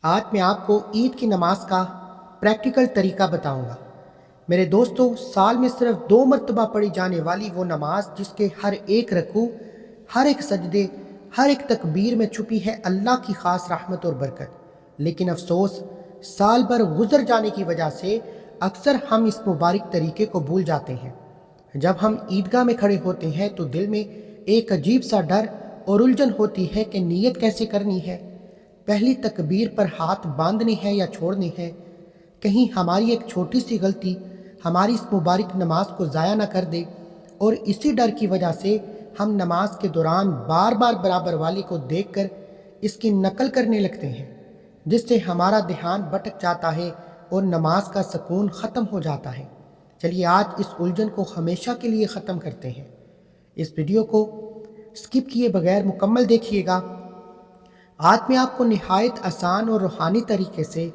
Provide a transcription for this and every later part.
آج میں آپ کو عید کی نماز کا پریکٹیکل طریقہ بتاؤں گا۔ میرے دوستو، سال میں صرف 2 مرتبہ پڑھی جانے والی وہ نماز جس کے ہر ایک رکوع، ہر ایک سجدے، ہر ایک تکبیر میں چھپی ہے اللہ کی خاص رحمت اور برکت، لیکن افسوس سال بھر گزر جانے کی وجہ سے اکثر ہم اس مبارک طریقے کو بھول جاتے ہیں۔ جب ہم عیدگاہ میں کھڑے ہوتے ہیں تو دل میں ایک عجیب سا ڈر اور الجھن ہوتی ہے کہ نیت کیسے کرنی ہے، پہلی تکبیر پر ہاتھ باندھنے ہیں یا چھوڑنے ہیں، کہیں ہماری ایک چھوٹی سی غلطی ہماری اس مبارک نماز کو ضائع نہ کر دے، اور اسی ڈر کی وجہ سے ہم نماز کے دوران بار بار برابر والی کو دیکھ کر اس کی نقل کرنے لگتے ہیں، جس سے ہمارا دھیان بھٹک جاتا ہے اور نماز کا سکون ختم ہو جاتا ہے۔ چلیے آج اس الجھن کو ہمیشہ کے لیے ختم کرتے ہیں۔ اس ویڈیو کو سکپ کیے بغیر مکمل دیکھیے گا۔ آج میں آپ کو نہایت آسان اور روحانی طریقے سے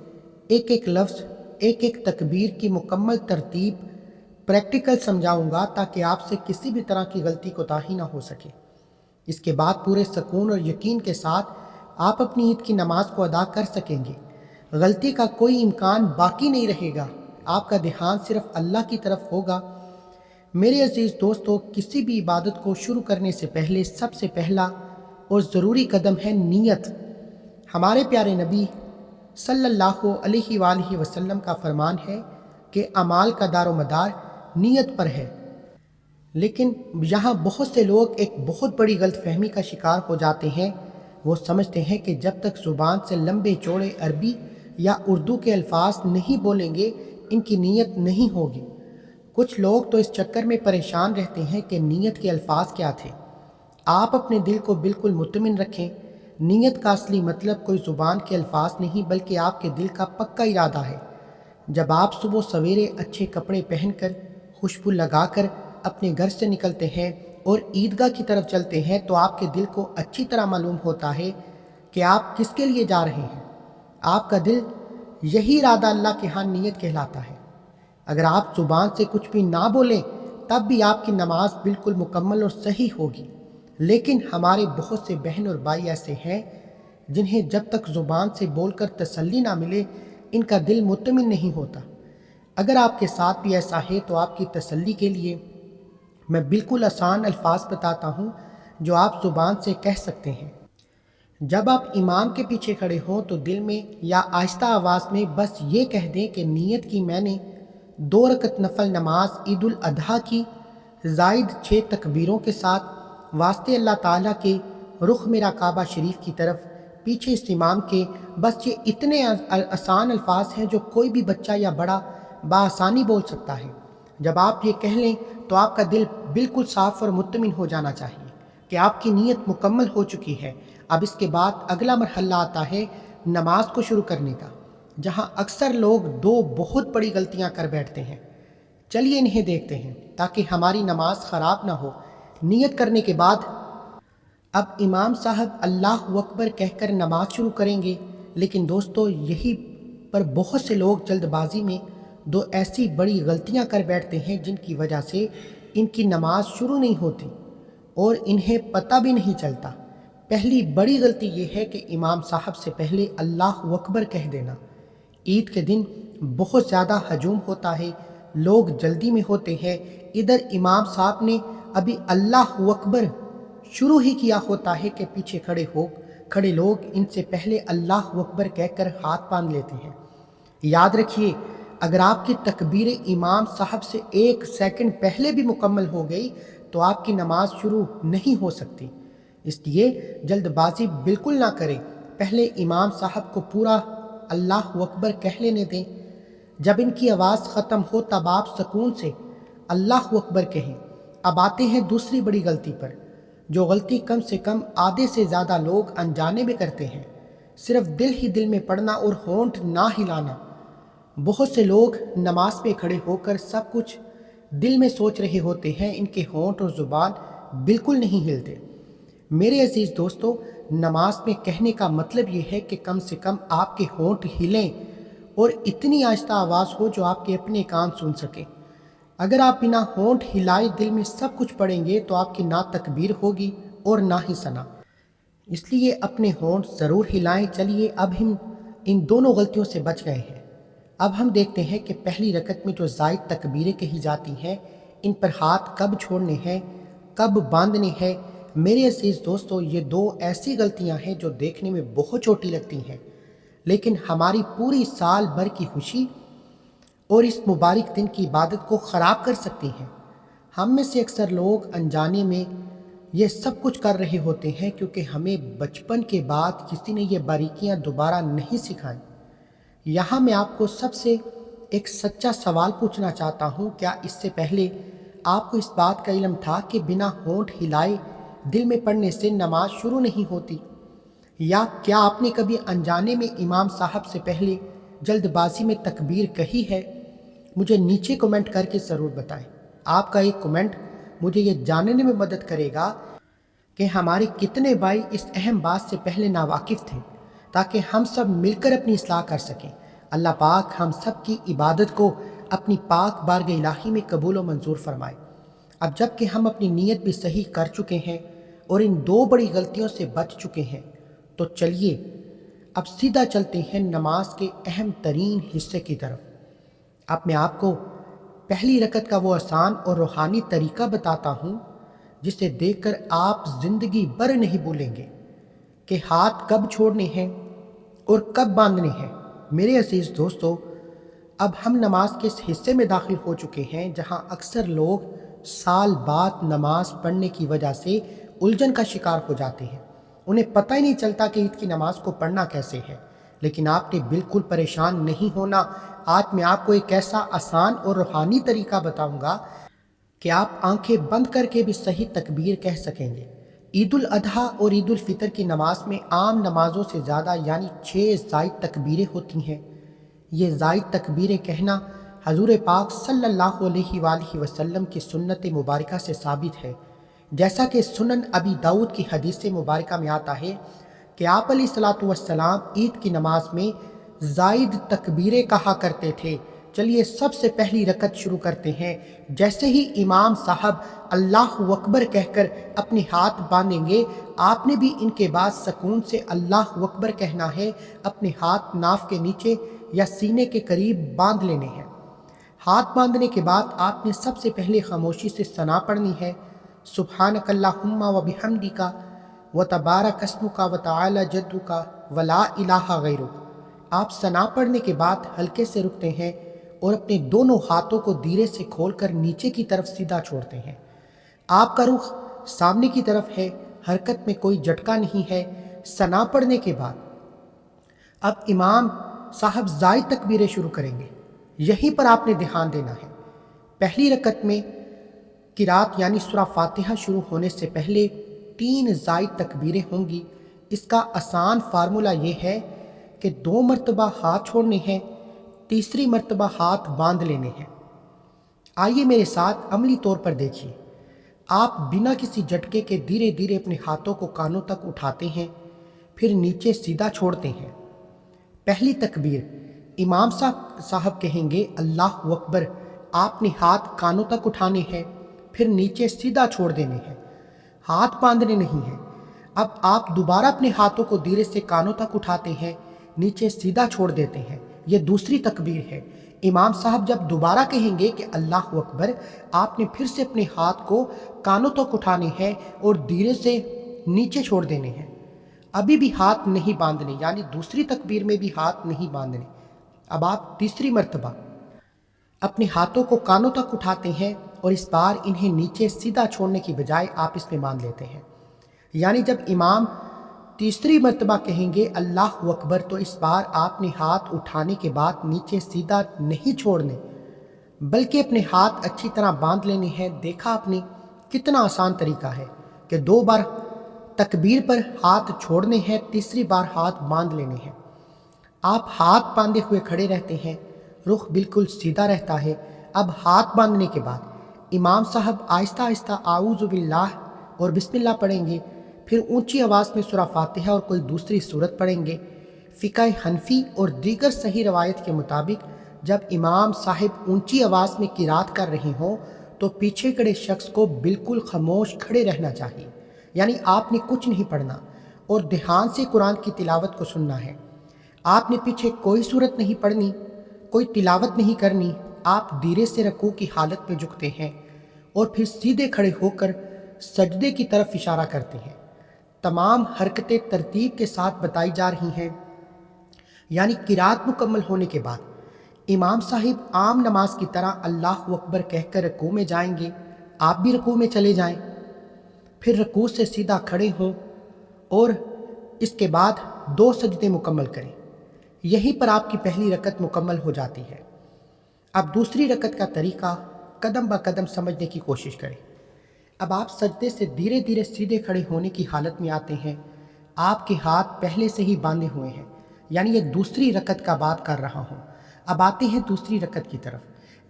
ایک ایک لفظ، ایک ایک تکبیر کی مکمل ترتیب پریکٹیکل سمجھاؤں گا تاکہ آپ سے کسی بھی طرح کی غلطی کوتاہی نہ ہو سکے۔ اس کے بعد پورے سکون اور یقین کے ساتھ آپ اپنی عید کی نماز کو ادا کر سکیں گے۔ غلطی کا کوئی امکان باقی نہیں رہے گا، آپ کا دھیان صرف اللہ کی طرف ہوگا۔ میرے عزیز دوستو، کسی بھی عبادت کو شروع کرنے سے پہلے سب سے پہلا اور ضروری قدم ہے نیت۔ ہمارے پیارے نبی صلی اللہ علیہ وآلہ وسلم کا فرمان ہے کہ اعمال کا دار و مدار نیت پر ہے، لیکن یہاں بہت سے لوگ ایک بہت بڑی غلط فہمی کا شکار ہو جاتے ہیں۔ وہ سمجھتے ہیں کہ جب تک زبان سے لمبے چوڑے عربی یا اردو کے الفاظ نہیں بولیں گے ان کی نیت نہیں ہوگی۔ کچھ لوگ تو اس چکر میں پریشان رہتے ہیں کہ نیت کے الفاظ کیا تھے۔ آپ اپنے دل کو بالکل مطمئن رکھیں، نیت کا اصلی مطلب کوئی زبان کے الفاظ نہیں بلکہ آپ کے دل کا پکا ارادہ ہے۔ جب آپ صبح سویرے اچھے کپڑے پہن کر، خوشبو لگا کر اپنے گھر سے نکلتے ہیں اور عیدگاہ کی طرف چلتے ہیں تو آپ کے دل کو اچھی طرح معلوم ہوتا ہے کہ آپ کس کے لیے جا رہے ہیں۔ آپ کا دل، یہی ارادہ اللہ کے ہاں نیت کہلاتا ہے۔ اگر آپ زبان سے کچھ بھی نہ بولیں تب بھی آپ کی نماز بالکل مکمل اور صحیح ہوگی، لیکن ہمارے بہت سے بہن اور بھائی ایسے ہیں جنہیں جب تک زبان سے بول کر تسلی نہ ملے ان کا دل مطمئن نہیں ہوتا۔ اگر آپ کے ساتھ بھی ایسا ہے تو آپ کی تسلی کے لیے میں بالکل آسان الفاظ بتاتا ہوں جو آپ زبان سے کہہ سکتے ہیں۔ جب آپ امام کے پیچھے کھڑے ہوں تو دل میں یا آہستہ آواز میں بس یہ کہہ دیں کہ نیت کی میں نے 2 رکعت نفل نماز عید الاضحیٰ کی، زائد 6 تکبیروں کے ساتھ، واسطے اللہ تعالیٰ کے، رخ میرا کعبہ شریف کی طرف، پیچھے اس امام کے۔ بس یہ اتنے آسان الفاظ ہیں جو کوئی بھی بچہ یا بڑا بآسانی بول سکتا ہے۔ جب آپ یہ کہہ لیں تو آپ کا دل بالکل صاف اور مطمئن ہو جانا چاہیے کہ آپ کی نیت مکمل ہو چکی ہے۔ اب اس کے بعد اگلا مرحلہ آتا ہے نماز کو شروع کرنے کا، جہاں اکثر لوگ 2 بہت بڑی غلطیاں کر بیٹھتے ہیں۔ چلیے انہیں دیکھتے ہیں تاکہ ہماری نماز خراب نہ ہو۔ نیت کرنے کے بعد اب امام صاحب اللہ اکبر کہہ کر نماز شروع کریں گے، لیکن دوستو یہی پر بہت سے لوگ جلد بازی میں 2 ایسی بڑی غلطیاں کر بیٹھتے ہیں جن کی وجہ سے ان کی نماز شروع نہیں ہوتی اور انہیں پتہ بھی نہیں چلتا۔ پہلی بڑی غلطی یہ ہے کہ امام صاحب سے پہلے اللہ اکبر کہہ دینا۔ عید کے دن بہت زیادہ ہجوم ہوتا ہے، لوگ جلدی میں ہوتے ہیں، ادھر امام صاحب نے ابھی اللہ اکبر شروع ہی کیا ہوتا ہے کہ پیچھے کھڑے لوگ ان سے پہلے اللہ اکبر کہہ کر ہاتھ باندھ لیتے ہیں۔ یاد رکھیے، اگر آپ کی تکبیر امام صاحب سے 1 سیکنڈ پہلے بھی مکمل ہو گئی تو آپ کی نماز شروع نہیں ہو سکتی۔ اس لیے جلد بازی بالکل نہ کریں، پہلے امام صاحب کو پورا اللہ اکبر کہہ لینے دیں۔ جب ان کی آواز ختم ہو تب آپ سکون سے اللہ اکبر کہیں۔ اب آتے ہیں دوسری بڑی غلطی پر، جو غلطی کم سے کم آدھے سے زیادہ لوگ انجانے میں کرتے ہیں، صرف دل ہی دل میں پڑھنا اور ہونٹ نہ ہلانا۔ بہت سے لوگ نماز پہ کھڑے ہو کر سب کچھ دل میں سوچ رہے ہوتے ہیں، ان کے ہونٹ اور زبان بالکل نہیں ہلتے۔ میرے عزیز دوستو، نماز میں کہنے کا مطلب یہ ہے کہ کم سے کم آپ کے ہونٹ ہلیں اور اتنی آہستہ آواز ہو جو آپ کے اپنے کان سن سکیں۔ اگر آپ بنا ہونٹ ہلائے دل میں سب کچھ پڑھیں گے تو آپ کی نہ تکبیر ہوگی اور نہ ہی ثنا۔ اس لیے اپنے ہونٹ ضرور ہلائیں۔ چلیے اب ہم ان دونوں غلطیوں سے بچ گئے ہیں۔ اب ہم دیکھتے ہیں کہ پہلی رکعت میں جو زائد تکبیریں کہی جاتی ہیں، ان پر ہاتھ کب چھوڑنے ہیں، کب باندھنے ہیں۔ میرے عزیز دوستو، یہ دو ایسی غلطیاں ہیں جو دیکھنے میں بہت چھوٹی لگتی ہیں، لیکن ہماری پوری سال بھر کی خوشی اور اس مبارک دن کی عبادت کو خراب کر سکتی ہیں۔ ہم میں سے اکثر لوگ انجانے میں یہ سب کچھ کر رہے ہوتے ہیں کیونکہ ہمیں بچپن کے بعد کسی نے یہ باریکیاں دوبارہ نہیں سکھائیں۔ یہاں میں آپ کو سب سے ایک سچا سوال پوچھنا چاہتا ہوں، کیا اس سے پہلے آپ کو اس بات کا علم تھا کہ بنا ہونٹ ہلائے دل میں پڑھنے سے نماز شروع نہیں ہوتی؟ یا کیا آپ نے کبھی انجانے میں امام صاحب سے پہلے جلد بازی میں تکبیر کہی ہے؟ مجھے نیچے کمنٹ کر کے ضرور بتائیں۔ آپ کا ایک کمنٹ مجھے یہ جاننے میں مدد کرے گا کہ ہمارے کتنے بھائی اس اہم بات سے پہلے ناواقف تھے، تاکہ ہم سب مل کر اپنی اصلاح کر سکیں۔ اللہ پاک ہم سب کی عبادت کو اپنی پاک بارگاہ الہی میں قبول و منظور فرمائے۔ اب جب کہ ہم اپنی نیت بھی صحیح کر چکے ہیں اور ان دو بڑی غلطیوں سے بچ چکے ہیں، تو چلیے اب سیدھا چلتے ہیں نماز کے اہم ترین حصے کی طرف۔ اب میں آپ کو پہلی رکعت کا وہ آسان اور روحانی طریقہ بتاتا ہوں جسے دیکھ کر آپ زندگی بھر نہیں بھولیں گے کہ ہاتھ کب چھوڑنے ہیں اور کب باندھنے ہیں۔ میرے عزیز دوستو، اب ہم نماز کے اس حصے میں داخل ہو چکے ہیں جہاں اکثر لوگ سال بعد نماز پڑھنے کی وجہ سے الجھن کا شکار ہو جاتے ہیں۔ انہیں پتہ ہی نہیں چلتا کہ عید کی نماز کو پڑھنا کیسے ہے۔ لیکن آپ نے بالکل پریشان نہیں ہونا۔ آج میں آپ کو ایک ایسا آسان اور روحانی طریقہ بتاؤں گا کہ آپ آنکھیں بند کر کے بھی صحیح تکبیر کہہ سکیں گے۔ عید الاضحیٰ اور عید الفطر کی نماز میں عام نمازوں سے زیادہ یعنی 6 زائد تکبیریں ہوتی ہیں۔ یہ زائد تکبیریں کہنا حضور پاک صلی اللہ علیہ وآلہ وسلم کی سنت مبارکہ سے ثابت ہے، جیسا کہ سنن ابی داؤد کی حدیث مبارکہ میں آتا ہے کہ آپ علیہ الصلوۃ والسلام عید کی نماز میں زائد تکبیریں کہا کرتے تھے۔ چلیے سب سے پہلی رکعت شروع کرتے ہیں۔ جیسے ہی امام صاحب اللہ اکبر کہہ کر اپنے ہاتھ باندھیں گے، آپ نے بھی ان کے بعد سکون سے اللہ اکبر کہنا ہے۔ اپنے ہاتھ ناف کے نیچے یا سینے کے قریب باندھ لینے ہیں۔ ہاتھ باندھنے کے بعد آپ نے سب سے پہلے خاموشی سے ثنا پڑھنی ہے، سبحانک اللہم و بحمدک و تبارک اسمک و تعالی جدک و لا الہ غیرک۔ آپ ثنا پڑھنے کے بعد ہلکے سے رکتے ہیں اور اپنے دونوں ہاتھوں کو دھیرے سے کھول کر نیچے کی طرف سیدھا چھوڑتے ہیں۔ آپ کا رخ سامنے کی طرف ہے، حرکت میں کوئی جھٹکا نہیں ہے۔ ثنا پڑھنے کے بعد اب امام صاحب زائد تکبیریں شروع کریں گے، یہیں پر آپ نے دھیان دینا ہے۔ پہلی رکعت میں قرات یعنی سورہ فاتحہ شروع ہونے سے پہلے 3 زائد تکبیریں ہوں گی۔ اس کا آسان فارمولہ یہ ہے کہ 2 مرتبہ ہاتھ چھوڑنے ہیں، تیسری مرتبہ ہاتھ باندھ لینے ہیں۔ آئیے میرے ساتھ عملی طور پر دیکھیے۔ آپ بنا کسی جھٹکے کے دھیرے دھیرے اپنے ہاتھوں کو کانوں تک اٹھاتے ہیں، پھر نیچے سیدھا چھوڑتے ہیں۔ پہلی تکبیر امام صاحب کہیں گے اللہ اکبر، آپ نے ہاتھ کانوں تک اٹھانے ہیں، پھر نیچے سیدھا چھوڑ دینے ہیں، ہاتھ باندھنے نہیں ہیں۔ اب آپ دوبارہ اپنے ہاتھوں کو دھیرے سے کانوں تک اٹھاتے ہیں، نیچے سیدھا چھوڑ دیتے ہیں۔ یہ دوسری تکبیر ہے۔ امام صاحب جب دوبارہ کہیں گے کہ اللہ اکبر، آپ نے پھر سے اپنے ہاتھ کو کانوں تک اٹھانے ہیں اور دھیرے سے نیچے چھوڑ دینے ہیں۔ ابھی بھی ہاتھ نہیں باندھنے، یعنی دوسری تکبیر میں بھی ہاتھ نہیں باندھنے۔ اب آپ تیسری مرتبہ اپنے ہاتھوں کو کانوں تک اٹھاتے ہیں اور اس بار انہیں نیچے سیدھا چھوڑنے کی بجائے آپ اس میں باندھ لیتے ہیں۔ یعنی جب امام تیسری مرتبہ کہیں گے اللہ اکبر، تو اس بار آپ نے ہاتھ اٹھانے کے بعد نیچے سیدھا نہیں چھوڑنے، بلکہ اپنے ہاتھ اچھی طرح باندھ لینے ہیں۔ دیکھا آپ نے کتنا آسان طریقہ ہے کہ 2 بار تکبیر پر ہاتھ چھوڑنے ہیں، تیسری بار ہاتھ باندھ لینے ہیں۔ آپ ہاتھ باندھے ہوئے کھڑے رہتے ہیں، رخ بالکل سیدھا رہتا ہے۔ اب ہاتھ باندھنے کے بعد امام صاحب آہستہ آہستہ اعوذ باللہ اور بسم اللہ پڑھیں گے، پھر اونچی آواز میں سورہ فاتحہ اور کوئی دوسری سورت پڑھیں گے۔ فقہ حنفی اور دیگر صحیح روایت کے مطابق جب امام صاحب اونچی آواز میں قرات کر رہے ہوں تو پیچھے کھڑے شخص کو بالکل خاموش کھڑے رہنا چاہیے، یعنی آپ نے کچھ نہیں پڑھنا اور دھیان سے قرآن کی تلاوت کو سننا ہے۔ آپ نے پیچھے کوئی صورت نہیں پڑھنی، کوئی تلاوت نہیں کرنی، آپ دھیرے سے رکوع کی حالت میں جھکتے ہیں اور پھر سیدھے کھڑے ہو کر سجدے کی طرف اشارہ کرتے ہیں۔ تمام حرکتیں ترتیب کے ساتھ بتائی جا رہی ہیں، یعنی قرات مکمل ہونے کے بعد امام صاحب عام نماز کی طرح اللہ اکبر کہہ کر رکوع میں جائیں گے، آپ بھی رکوع میں چلے جائیں، پھر رکوع سے سیدھا کھڑے ہوں اور اس کے بعد 2 سجدے مکمل کریں۔ یہیں پر آپ کی پہلی رکعت مکمل ہو جاتی ہے۔ اب دوسری رکعت کا طریقہ قدم با قدم سمجھنے کی کوشش کریں۔ اب آپ سجدے سے دھیرے دھیرے سیدھے کھڑے ہونے کی حالت میں آتے ہیں۔ آپ کے ہاتھ پہلے سے ہی باندھے ہوئے ہیں، یعنی یہ دوسری رکعت کا بات کر رہا ہوں۔ اب آتے ہیں دوسری رکعت کی طرف۔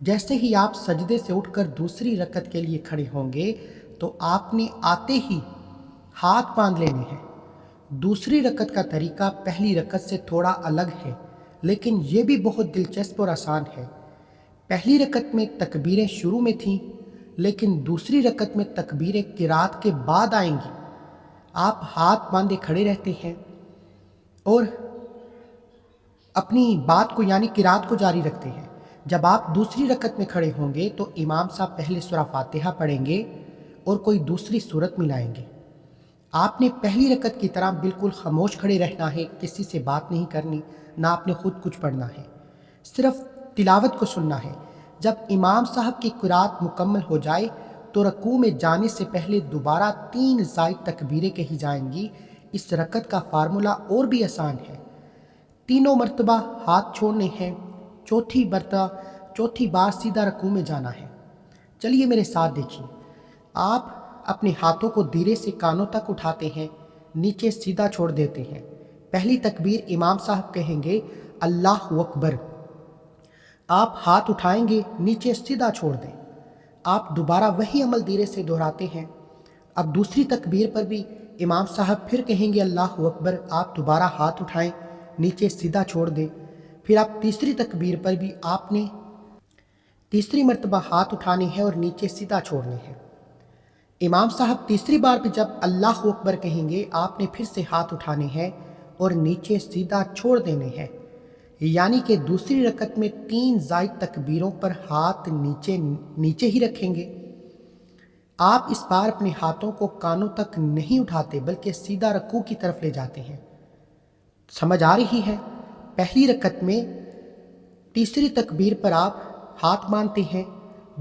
جیسے ہی آپ سجدے سے اٹھ کر دوسری رکعت کے لیے کھڑے ہوں گے تو آپ نے آتے ہی ہاتھ باندھ لینے ہیں۔ دوسری رکعت کا طریقہ پہلی رکعت سے تھوڑا الگ ہے، لیکن یہ بھی بہت دلچسپ اور آسان ہے۔ پہلی رکعت میں تکبیریں شروع میں تھیں، لیکن دوسری رکعت میں تکبیریں قرات کے بعد آئیں گی۔ آپ ہاتھ باندھے کھڑے رہتے ہیں اور اپنی بات کو یعنی قرات کو جاری رکھتے ہیں۔ جب آپ دوسری رکعت میں کھڑے ہوں گے تو امام صاحب پہلے سورہ فاتحہ پڑھیں گے اور کوئی دوسری سورت ملائیں گے۔ آپ نے پہلی رکعت کی طرح بالکل خاموش کھڑے رہنا ہے، کسی سے بات نہیں کرنی، نہ آپ نے خود کچھ پڑھنا ہے، صرف تلاوت کو سننا ہے۔ جب امام صاحب کی قرات مکمل ہو جائے تو رکوع میں جانے سے پہلے دوبارہ 3 زائد تکبیریں کہی جائیں گی۔ اس رکعت کا فارمولہ اور بھی آسان ہے، تینوں مرتبہ ہاتھ چھوڑنے ہیں، چوتھی بار سیدھا رکوع میں جانا ہے۔ چلیے میرے ساتھ دیکھیے۔ آپ اپنے ہاتھوں کو دھیرے سے کانوں تک اٹھاتے ہیں، نیچے سیدھا چھوڑ دیتے ہیں۔ پہلی تکبیر امام صاحب کہیں گے اللہ اکبر، آپ ہاتھ اٹھائیں گے، نیچے سیدھا چھوڑ دیں۔ آپ دوبارہ وہی عمل دھیرے سے دہراتے ہیں۔ اب دوسری تکبیر پر بھی امام صاحب پھر کہیں گے اللہ اکبر، آپ دوبارہ ہاتھ اٹھائیں، نیچے سیدھا چھوڑ دیں۔ پھر آپ تیسری تکبیر پر بھی آپ نے تیسری مرتبہ ہاتھ اٹھانے ہیں اور نیچے سیدھا چھوڑنے ہیں۔ امام صاحب تیسری بار بھی جب اللہ اکبر کہیں گے، آپ نے پھر سے ہاتھ اٹھانے ہیں اور نیچے سیدھا چھوڑ دینے ہیں، یعنی کہ دوسری رکعت میں 3 زائد تکبیروں پر ہاتھ نیچے ہی رکھیں گے۔ آپ اس بار اپنے ہاتھوں کو کانوں تک نہیں اٹھاتے بلکہ سیدھا رکوع کی طرف لے جاتے ہیں۔ سمجھ آ رہی ہے؟ پہلی رکعت میں تیسری تکبیر پر آپ ہاتھ باندھتے ہیں،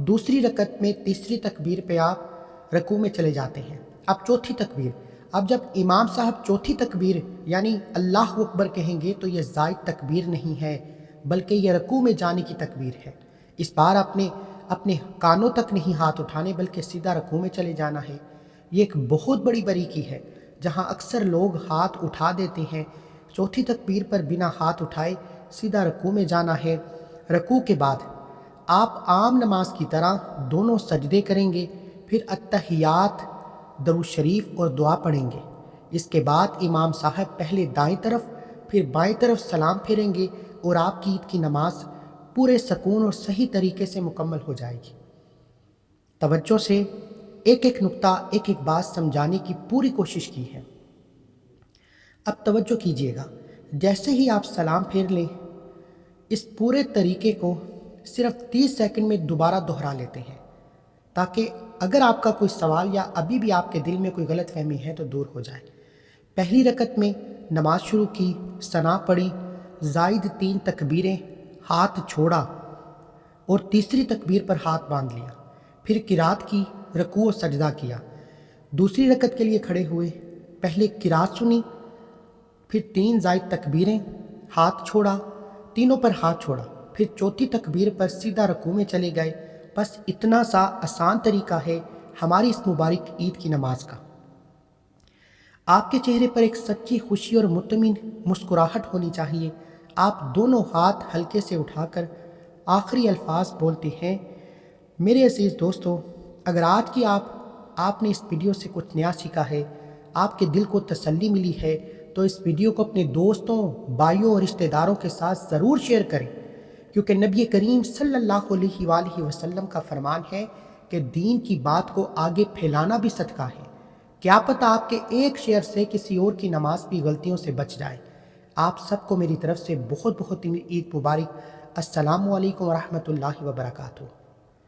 دوسری رکعت میں تیسری تکبیر پہ آپ رکوع میں چلے جاتے ہیں۔ اب چوتھی تکبیر، اب جب امام صاحب چوتھی تکبیر یعنی اللہ اکبر کہیں گے تو یہ زائد تکبیر نہیں ہے بلکہ یہ رکوع میں جانے کی تکبیر ہے۔ اس بار آپ نے اپنے کانوں تک نہیں ہاتھ اٹھانے بلکہ سیدھا رکوع میں چلے جانا ہے۔ یہ ایک بہت بڑی باریکی ہے، جہاں اکثر لوگ ہاتھ اٹھا دیتے ہیں۔ چوتھی تکبیر پر بنا ہاتھ اٹھائے سیدھا رکوع میں جانا ہے۔ رکوع کے بعد آپ عام نماز کی طرح دونوں سجدے کریں گے، پھر اتحیات، درود شریف اور دعا پڑھیں گے۔ اس کے بعد امام صاحب پہلے دائیں طرف پھر بائیں طرف سلام پھیریں گے اور آپ کی عید کی نماز پورے سکون اور صحیح طریقے سے مکمل ہو جائے گی۔ توجہ سے ایک ایک نقطہ ایک ایک بات سمجھانے کی پوری کوشش کی ہے۔ اب توجہ کیجیے گا، جیسے ہی آپ سلام پھیر لیں اس پورے طریقے کو صرف 30 سیکنڈ میں دوبارہ دہرا لیتے ہیں، تاکہ اگر آپ کا کوئی سوال یا ابھی بھی آپ کے دل میں کوئی غلط فہمی ہے تو دور ہو جائے۔ پہلی رکعت میں نماز شروع کی، ثنا پڑھی، زائد 3 تکبیریں، ہاتھ چھوڑا اور تیسری تکبیر پر ہاتھ باندھ لیا، پھر قرات کی، رکوع و سجدہ کیا۔ دوسری رکعت کے لیے کھڑے ہوئے، پہلے قرات سنی، پھر 3 زائد تکبیریں، ہاتھ چھوڑا، تینوں پر ہاتھ چھوڑا، پھر چوتھی تکبیر پر سیدھا رکوع میں چلے گئے۔ بس اتنا سا آسان طریقہ ہے ہماری اس مبارک عید کی نماز کا۔ آپ کے چہرے پر ایک سچی خوشی اور مطمئن مسکراہٹ ہونی چاہیے۔ آپ دونوں ہاتھ ہلکے سے اٹھا کر آخری الفاظ بولتے ہیں۔ میرے عزیز دوستو، اگر آج کی آپ نے اس ویڈیو سے کچھ نیا سیکھا ہے، آپ کے دل کو تسلی ملی ہے، تو اس ویڈیو کو اپنے دوستوں، بھائیوں اور رشتہ داروں کے ساتھ ضرور شیئر کریں، کیونکہ نبی کریم صلی اللہ علیہ وآلہ وسلم کا فرمان ہے کہ دین کی بات کو آگے پھیلانا بھی صدقہ ہے۔ کیا پتہ آپ کے ایک شیئر سے کسی اور کی نماز بھی غلطیوں سے بچ جائے۔ آپ سب کو میری طرف سے بہت بہت عید مبارک۔ السلام علیکم ورحمۃ اللہ وبرکاتہ۔